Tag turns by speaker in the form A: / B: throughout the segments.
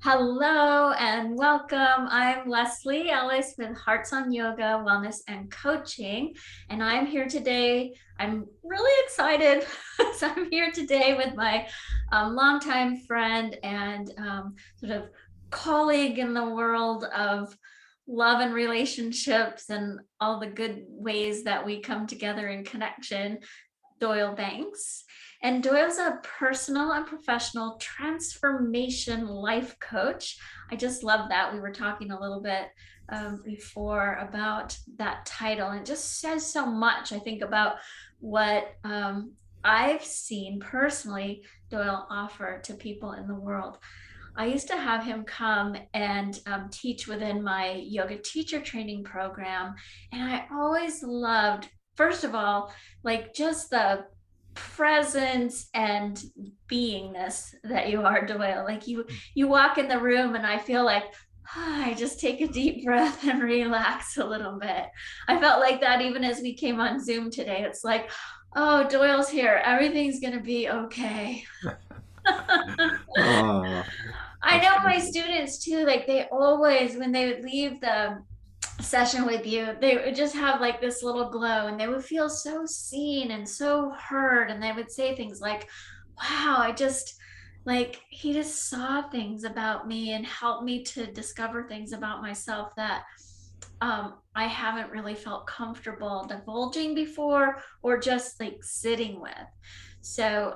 A: Hello and welcome. I'm Leslie Ellis with HeartSong Yoga, Wellness and Coaching. And I'm here today. I'm really excited. So I'm here today with my longtime friend and sort of colleague in the world of love and relationships and all the good ways that we come together in connection, Doyle Banks. And Doyle's a personal and professional transformation life coach. I just love that. We were talking a little bit before about that title, and it just says so much, I think, about what I've seen personally Doyle offer to people in the world. I used to have him come and teach within my yoga teacher training program. And I always loved, first of all, like just the presence and beingness that you are, Doyle. Like you walk in the room and I feel like I just take a deep breath and relax a little bit. I felt like that even as we came on Zoom today. It's like, oh, Doyle's here. Everything's going to be okay.
B: Oh,
A: I
B: that's
A: know my
B: wonderful.
A: students too, like they always, when they would leave the session with you, they would just have like this little glow and they would feel so seen and so heard. And they would say things like, wow, I just like, he just saw things about me and helped me to discover things about myself that I haven't really felt comfortable divulging before or just like sitting with. So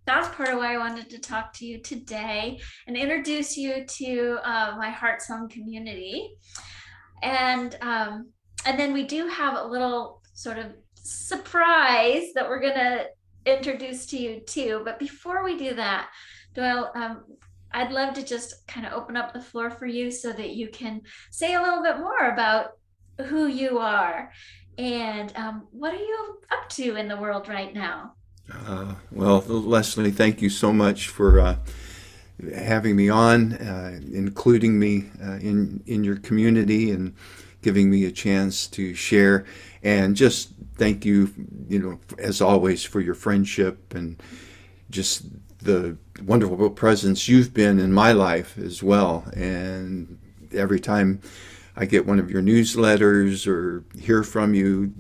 A: that's part of why I wanted to talk to you today and introduce you to my Heart Song community. And um, and then we do have a little sort of surprise that we're gonna introduce to you too. But before we do that, Doyle, I'd love to just kind of open up the floor for you so that you can say a little bit more about who you are and what are you up to in the world right now?
B: Well, Leslie, thank you so much for having me on, including me in your community, and giving me a chance to share. And just thank you, as always, for your friendship and just the wonderful presence you've been in my life as well. And every time I get one of your newsletters or hear from you,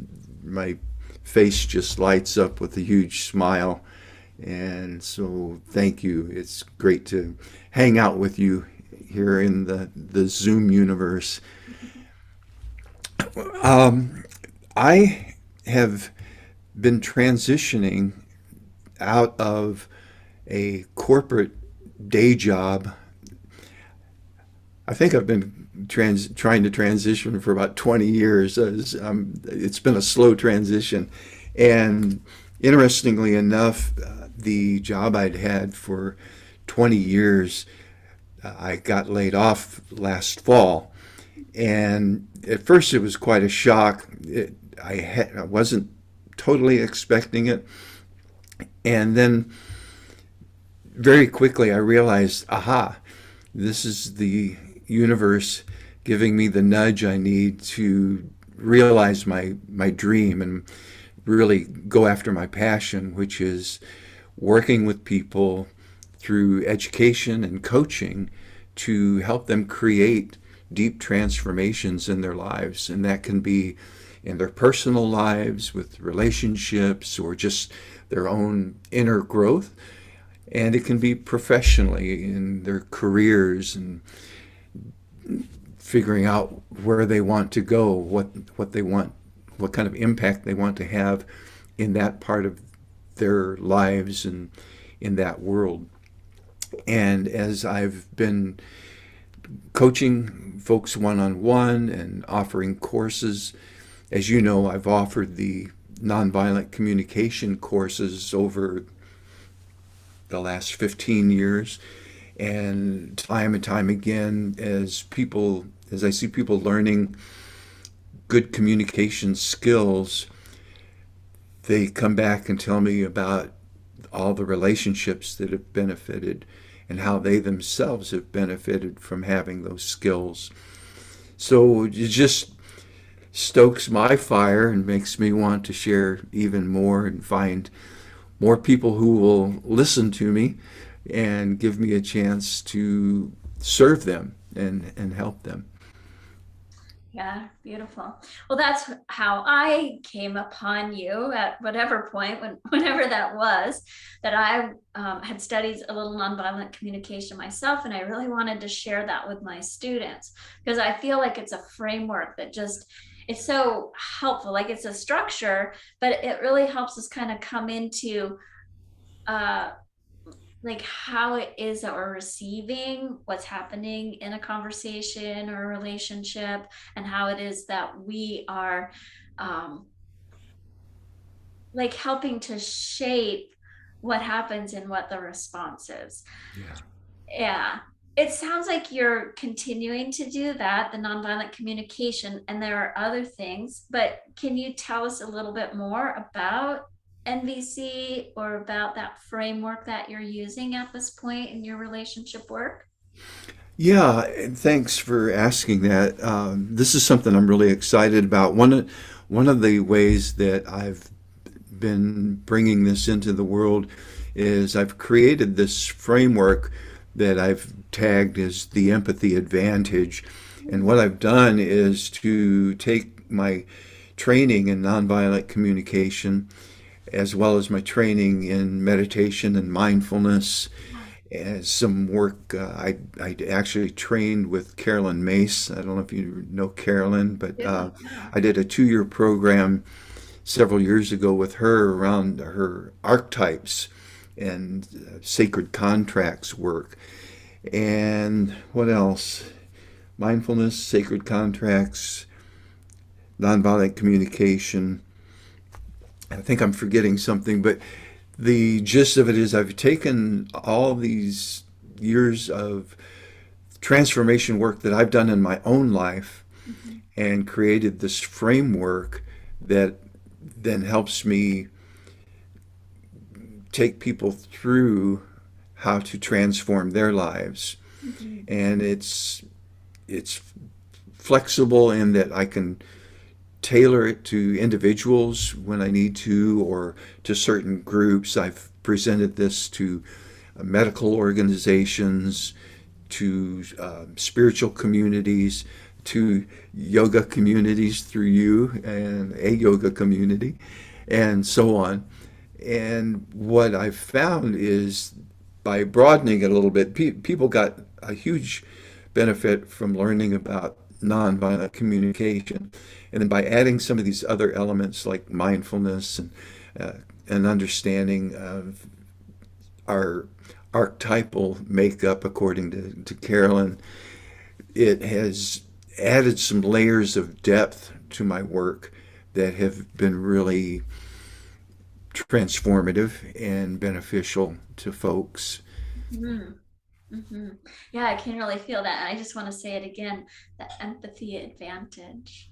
B: my face just lights up with a huge smile. And so, thank you. It's great to hang out with you here in the Zoom universe. I have been transitioning out of a corporate day job. I think I've been trying to transition for about 20 years. It's been a slow transition. And interestingly enough, the job I'd had for 20 years, I got laid off last fall. And at first, it was quite a shock. I wasn't totally expecting it. And then very quickly, I realized, aha, this is the universe giving me the nudge I need to realize my dream and really go after my passion, which is working with people through education and coaching to help them create deep transformations in their lives. And that can be in their personal lives, with relationships, or just their own inner growth. And it can be professionally in their careers and figuring out where they want to go, what they want, what kind of impact they want to have in that part of their lives and in that world. And as I've been coaching folks one on one and offering courses, as you know, I've offered the nonviolent communication courses over the last 15 years. And time again, as I see people learning good communication skills, they come back and tell me about all the relationships that have benefited and how they themselves have benefited from having those skills. So it just stokes my fire and makes me want to share even more and find more people who will listen to me and give me a chance to serve them and help them.
A: Yeah, beautiful. Well, that's how I came upon you at whatever point, whenever that was, that I had studied a little nonviolent communication myself, and I really wanted to share that with my students because I feel like it's a framework that just it's so helpful. Like it's a structure, but it really helps us kind of come into uh, like how it is that we're receiving what's happening in a conversation or a relationship and how it is that we are um, like helping to shape what happens and what the response is.
B: Yeah.
A: Yeah, it sounds like you're continuing to do that, the nonviolent communication, and there are other things, but can you tell us a little bit more about NVC or about that framework that you're using at this point in your relationship work?
B: Yeah, and thanks for asking that. This is something I'm really excited about. One of the ways that I've been bringing this into the world is I've created this framework that I've tagged as the empathy advantage. And what I've done is to take my training in nonviolent communication as well as my training in meditation and mindfulness and some work. I actually trained with Carolyn Mace. I don't know if you know Carolyn, but
A: Yeah, yeah.
B: I did a 2 year program several years ago with her around her archetypes and sacred contracts work. And what else? Mindfulness, sacred contracts, nonviolent communication. I think I'm forgetting something, but the gist of it is I've taken all these years of transformation work that I've done in my own life
A: Mhm.
B: and created this framework that then helps me take people through how to transform their lives.
A: Mhm.
B: And it's flexible in that I can tailor it to individuals when I need to or to certain groups. I've presented this to medical organizations, to spiritual communities, to yoga communities through you and a yoga community, and so on. And what I've found is by broadening it a little bit, people got a huge benefit from learning about nonviolent communication. And then by adding some of these other elements like mindfulness and an understanding of our archetypal makeup, according to Carolyn, it has added some layers of depth to my work that have been really transformative and beneficial to folks.
A: Mhm. Mhm. Yeah, I can really feel that. I just want to say it again, the empathy advantage.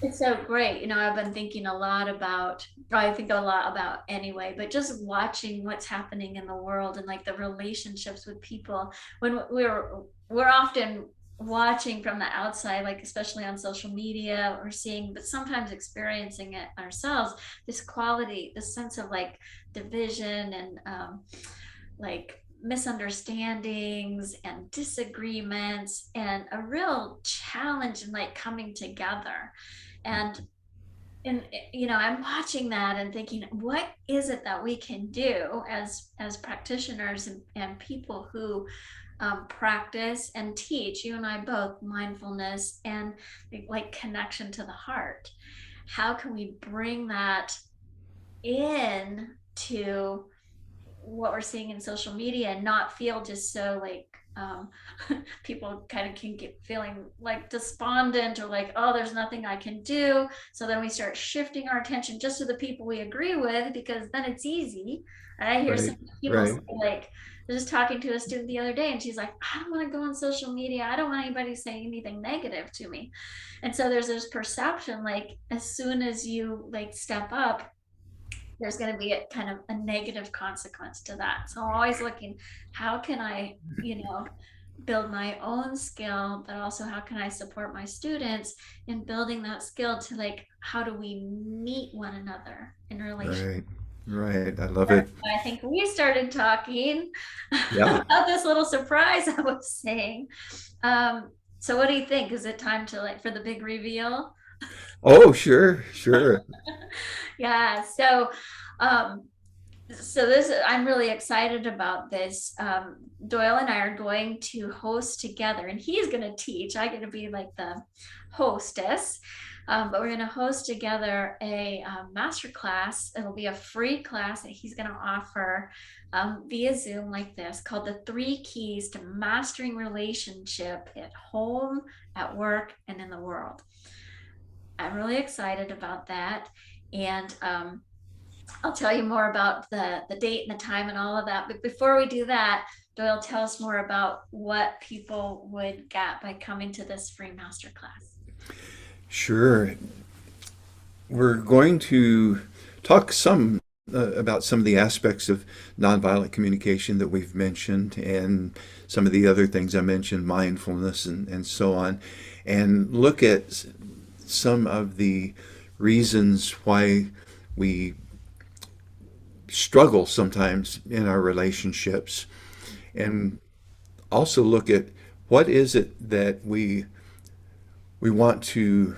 A: It's so great. I've been thinking a lot about, or I think a lot about anyway, but just watching what's happening in the world and like the relationships with people when we're often watching from the outside, like especially on social media or seeing, but sometimes experiencing it ourselves, this quality, this sense of like division and like misunderstandings and disagreements and a real challenge in like coming together and and I'm watching that and thinking what is it that we can do as practitioners and people who practice and teach, you and I both, mindfulness and like connection to the heart. How can we bring that in to what we're seeing in social media and not feel just so like um, people kind of can get feeling like despondent or like, oh, there's nothing I can do. So then we start shifting our attention just to the people we agree with because then it's easy. And I hear some
B: Right,
A: people say
B: right,
A: like, I was just talking to a student the other day and she's like, I don't want to go on social media. I don't want anybody saying anything negative to me. And so there's this perception like as soon as you like step up, there's going to be a kind of a negative consequence to that. So I'm always looking, how can I, build my own skill, but also how can I support my students in building that skill to like, how do we meet one another in relation?
B: right. Right. I love
A: That's
B: it.
A: why I think we started talking
B: Yeah.
A: about this little surprise I was saying. So what do you think? Is it time to like for the big reveal?
B: Oh, sure, sure.
A: Yeah. Um, so this I'm really excited about this. Doyle and I are going to host together, and he's going to teach. I'm going to be like the hostess, but we're going to host together a master class. It'll be a free class that he's going to offer via Zoom like this, called the 3 Keys to Mastering Relationship at Home, at Work, and in the World. I'm really excited about that, and I'll tell you more about the date and the time and all of that. But before we do that, Doyle, tell us more about what people would get by coming to this free masterclass.
B: Sure. We're going to talk some about some of the aspects of nonviolent communication that we've mentioned and some of the other things I mentioned, mindfulness and so on, and look at some of the reasons why we struggle sometimes in our relationships, and also look at what is it that we want to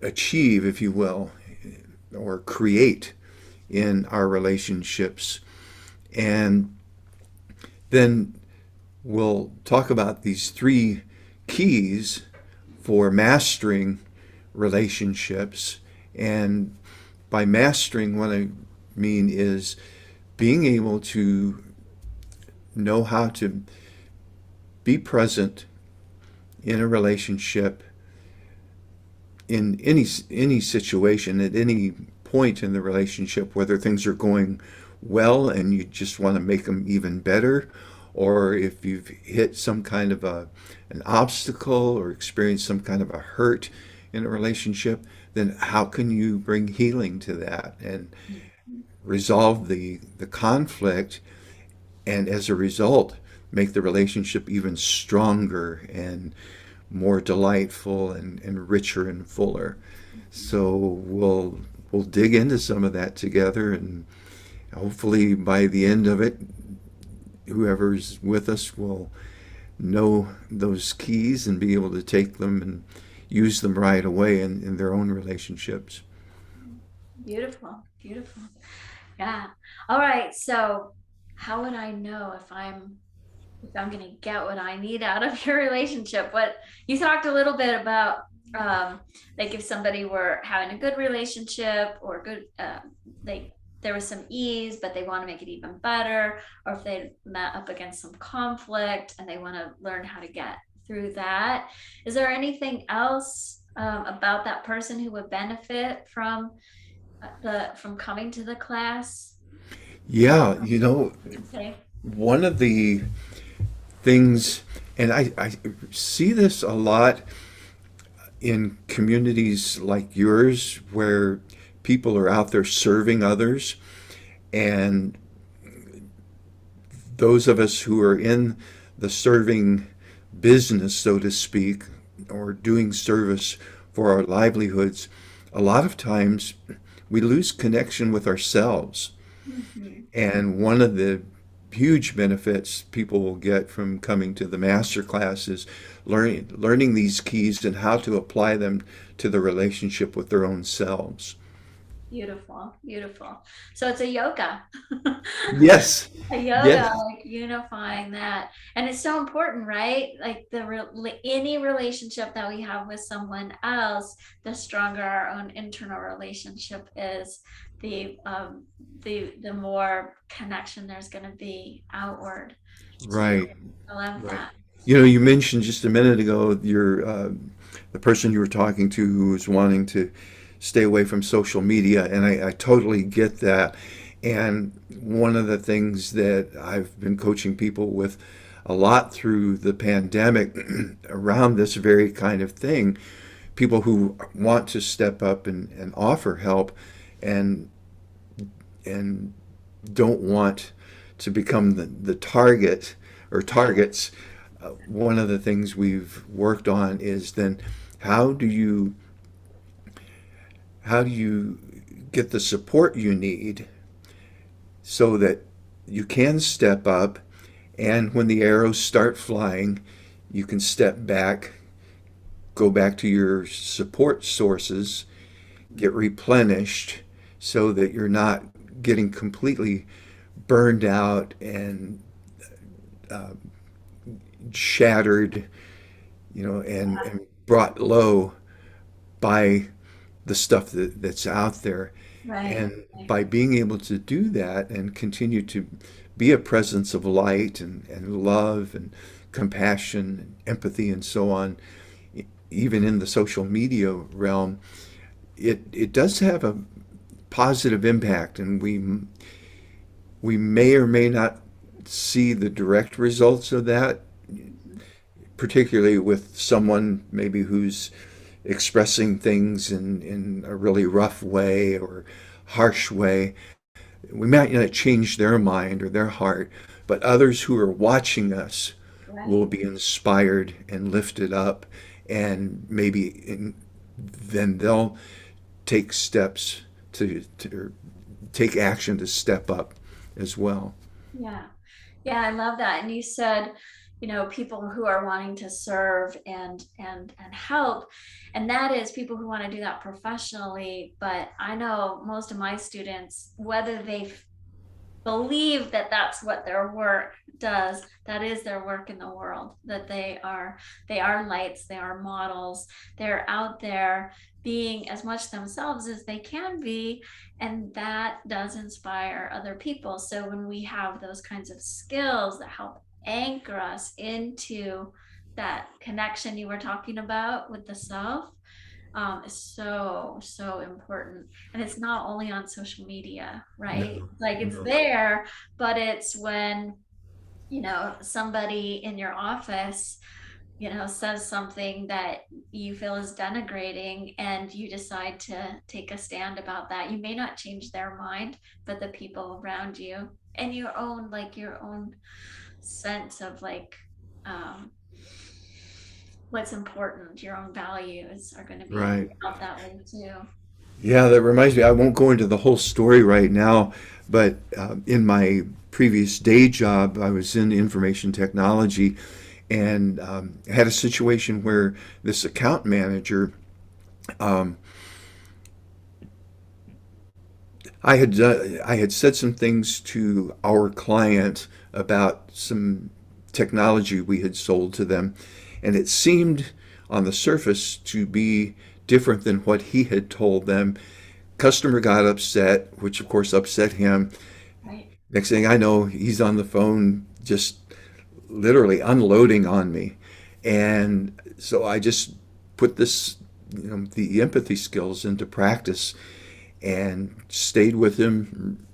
B: achieve, if you will, or create in our relationships. And then we'll talk about these 3 keys for mastering relationships. And by mastering, what I mean is being able to know how to be present in a relationship in any situation at any point in the relationship, whether things are going well and you just want to make them even better, or if you've hit some kind of an obstacle or experienced some kind of a hurt in a relationship, then how can you bring healing to that and resolve the conflict, and as a result make the relationship even stronger and more delightful and richer and fuller. So we'll dig into some of that together, and hopefully by the end of it, whoever's with us will know those keys and be able to take them and use them right away in their own relationships.
A: Beautiful, beautiful. Yeah. All right. So, how would I know if I'm going to get what I need out of your relationship? What you talked a little bit about, like if somebody were having a good relationship or good, like there was some ease, but they want to make it even better, or if they met up against some conflict and they want to learn how to get through that. Is there anything else about that person who would benefit from the from coming to the class?
B: Yeah,
A: You can say.
B: one of the things, and I see this a lot in communities like yours where people are out there serving others, and those of us who are in the serving business, so to speak, or doing service for our livelihoods, a lot of times we lose connection with ourselves.
A: Mhm.
B: And one of the huge benefits people will get from coming to the master class is learning these keys and how to apply them to the relationship with their own selves.
A: Beautiful, beautiful. So it's a yoga.
B: Yes,
A: A yoga,
B: yes,
A: like unifying that. And it's so important, right? Like any relationship that we have with someone else, the stronger our own internal relationship is, the the more connection there's going to be outward too.
B: right,
A: I love
B: right.
A: that.
B: You mentioned just a minute ago the person you were talking to who was wanting to stay away from social media, and I totally get that. And one of the things that I've been coaching people with a lot through the pandemic around this very kind of thing, people who want to step up and offer help and and don't want to become the target or targets. One of the things we've worked on is then how do you how do you get the support you need so that you can step up, and when the arrows start flying, you can step back, go back to your support sources, get replenished so that you're not getting completely burned out and shattered, and brought low by the stuff that's out there.
A: Right.
B: And by being able to do that and continue to be a presence of light and love and compassion and empathy and so on, even in the social media realm, it does have a positive impact, and we may or may not see the direct results of that, particularly with someone maybe who's expressing things in a really rough way or harsh way. We might not change their mind or their heart, but others who are watching us will
A: Right.
B: be inspired and lifted up, and then they'll take steps to take action to step up as well.
A: Yeah. Yeah, I love that. And you said, people who are wanting to serve and help, and that is people who want to do that professionally. But I know most of my students, whether they believe that that's what their work does, that is their work in the world, that they are lights, they are models, they're out there being as much themselves as they can be, and that does inspire other people. So when we have those kinds of skills that help anchor us into that connection you were talking about with the self, is so important. And it's not only on social media, right?
B: No,
A: Like it's
B: no.
A: there, but it's when, somebody in your office, says something that you feel is denigrating, and you decide to take a stand about that. You may not change their mind, but the people around you and your own sense of like, um what's important, your own values are going to be
B: Right.
A: out that way too.
B: Yeah, that reminds me. I won't go into the whole story right now, but in my previous day job, I was in information technology, and had a situation where this account manager, um, I had said some things to our client about some technology we had sold to them, and it seemed on the surface to be different than what he had told them. Customer got upset, which of course upset him.
A: Right.
B: Next thing I know, he's on the phone just literally unloading on me. And so I just put the empathy skills into practice and stayed with him,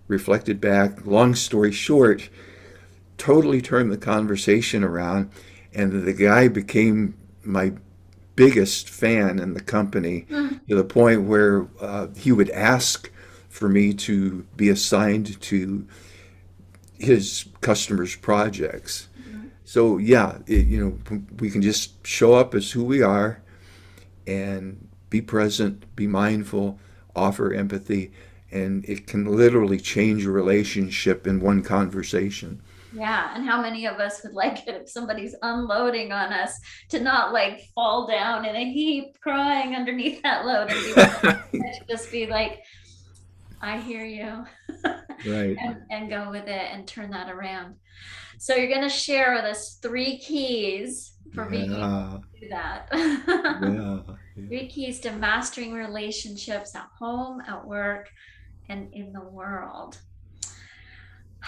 B: reflected back. Long story short, totally turned the conversation around, and the guy became my biggest fan in the company,
A: Mm.
B: to the point where he would ask for me to be assigned to his customers' projects.
A: Mhm.
B: So yeah, we can just show up as who we are and be present, be mindful, offer empathy, and it can literally change a relationship in one conversation.
A: Yeah, and how many of us would like it if somebody's unloading on us to not like fall down in a heap crying underneath that load and be to just be like, I hear you,
B: Right.
A: and go with it and turn that around. So you're going to share with us three keys for being able
B: Yeah.
A: to do that.
B: Yeah. Yeah.
A: Three keys to mastering relationships at home, at work, and in the world.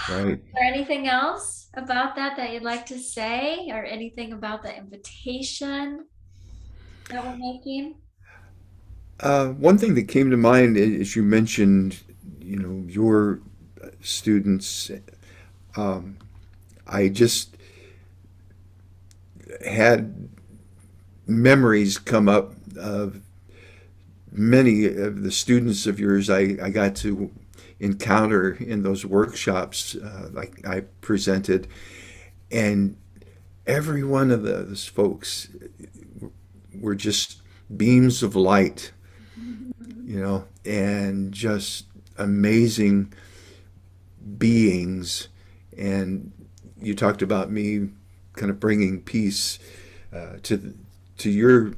B: Right.
A: Is there anything else about that you'd like to say, or anything about the invitation that we're making?
B: One thing that came to mind is you mentioned, your students. Um, I just had memories come up of many of the students of yours I got to encounter in those workshops, like I presented, and every one of those folks were just beams of light, and just amazing beings. And you talked about me kind of bringing peace to your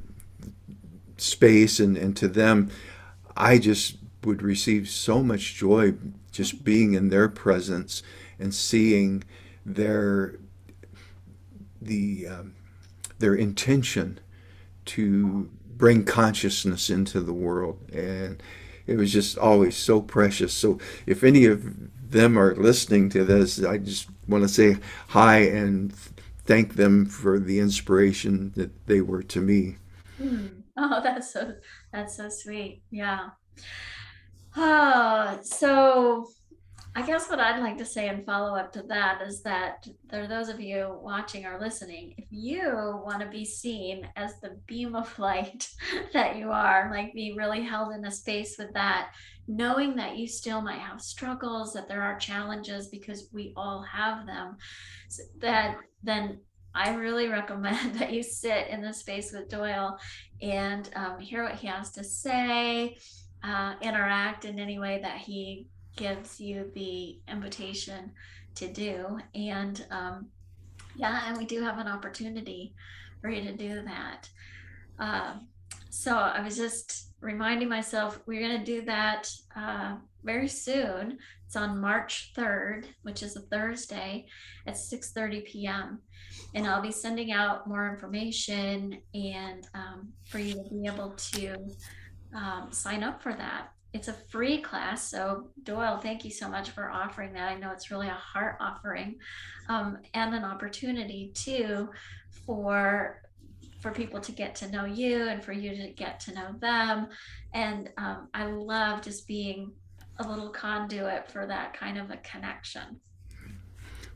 B: space and to them. I just would receive so much joy just being in their presence and seeing their the their intention to bring consciousness into the world. And it was just always so precious. So if any of them are listening to this, I just want to say hi and thank them for the inspiration that they were to me.
A: Hmm. Oh, that's so sweet. Yeah. So I guess what I'd like to say in follow up to that is that there are those of you watching or listening, if you want to be seen as the beam of light that you are, like be really held in a space with that, knowing that you still might have struggles, that there are challenges because we all have them, so that then I really recommend that you sit in the space with Doyle and hear what he has to say, interact in any way that he gives you the invitation to do. And yeah, and we do have an opportunity for you to do that. Um, so I was just reminding myself we're going to do that very soon. It's on March 3rd, which is a Thursday at 6:30 p.m. And I'll be sending out more information and for you to be able to sign up for that. It's a free class. So, Doyle, thank you so much for offering that. I know it's really a heart offering and an opportunity too for people to get to know you and for you to get to know them. And I love just being a little conduit for that kind of a connection.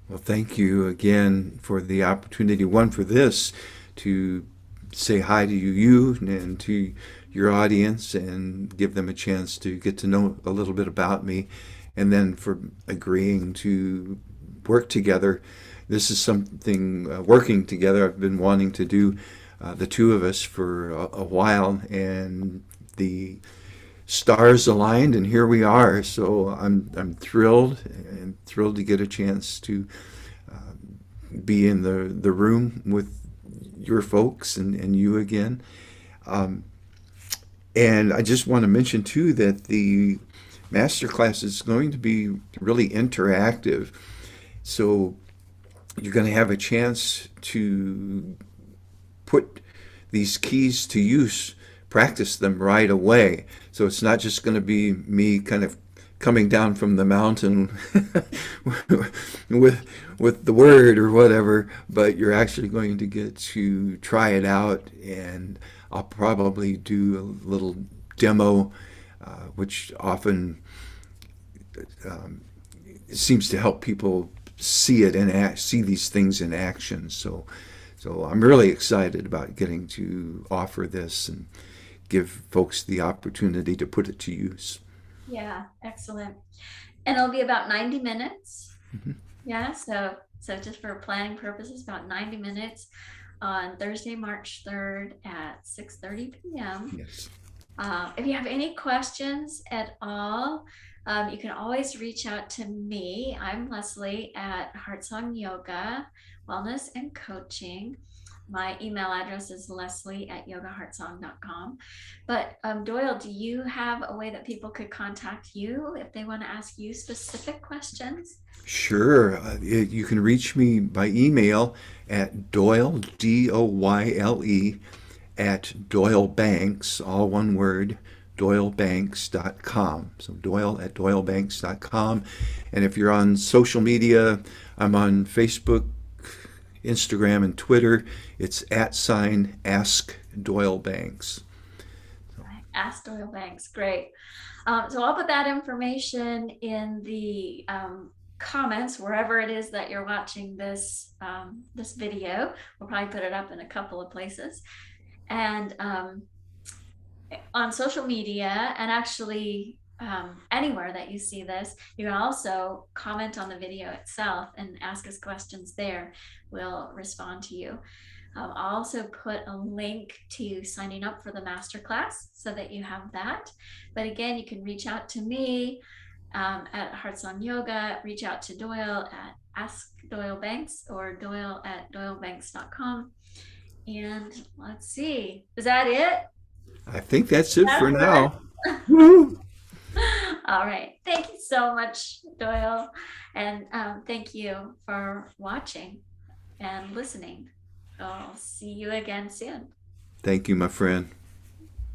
B: Well, thank you again for the opportunity, one for this, to say hi to you and to your audience and give them a chance to get to know a little bit about me, and then for agreeing to work together. This is something, working together, I've been wanting to do, the two of us, for a while, and the stars aligned, and here we are. So I'm thrilled and thrilled to get a chance to be in the room with your folks and you again. Um, and I just want to mention too that the masterclass is going to be really interactive. So you're going to have a chance to put these keys to use, practice them right away. So it's not just going to be me kind of coming down from the mountain with the word or whatever, but you're actually going to get to try it out, and I'll probably do a little demo, which often seems to help people see it and see these things in action. So I'm really excited about getting to offer this and give folks the opportunity to put it to use.
A: Yeah, excellent. And it'll be about 90 minutes.
B: Mm-hmm.
A: Yeah, so just for planning purposes, about 90 minutes on Thursday, March 3rd at 6:30 p.m.
B: Yes.
A: If you have any questions at all, you can always reach out to me. I'm Leslie at HeartSong Yoga, Wellness and Coaching. My email address is leslie at yogaheartsong.com. But Doyle, do you have a way that people could contact you if they want to ask you specific questions?
B: Sure. You can reach me by email at Doyle, Doyle, at Doyle Banks, all one word, doylebanks.com. So Doyle at doylebanks.com. And if you're on social media, I'm on Facebook, Instagram, and Twitter. It's at sign Ask Doyle Banks.
A: Ask Doyle Banks. Great. So I'll put that information in the comments wherever it is that you're watching this video. We'll probably put it up in a couple of places, and on social media, and actually anywhere that you see this, you can also comment on the video itself and ask us questions there. We'll respond to you. I'll also put a link to signing up for the masterclass so that you have that. But again, you can reach out to me at HeartSong Yoga, reach out to Doyle at Ask Doyle Banks or Doyle at doylebanks.com. And let's see, is that it?
B: I think that's it for
A: That's
B: now.
A: it.
B: Woo!
A: All right. Thank you so much, Doyle. And thank you for watching and listening. I'll see you again soon.
B: Thank you, my friend.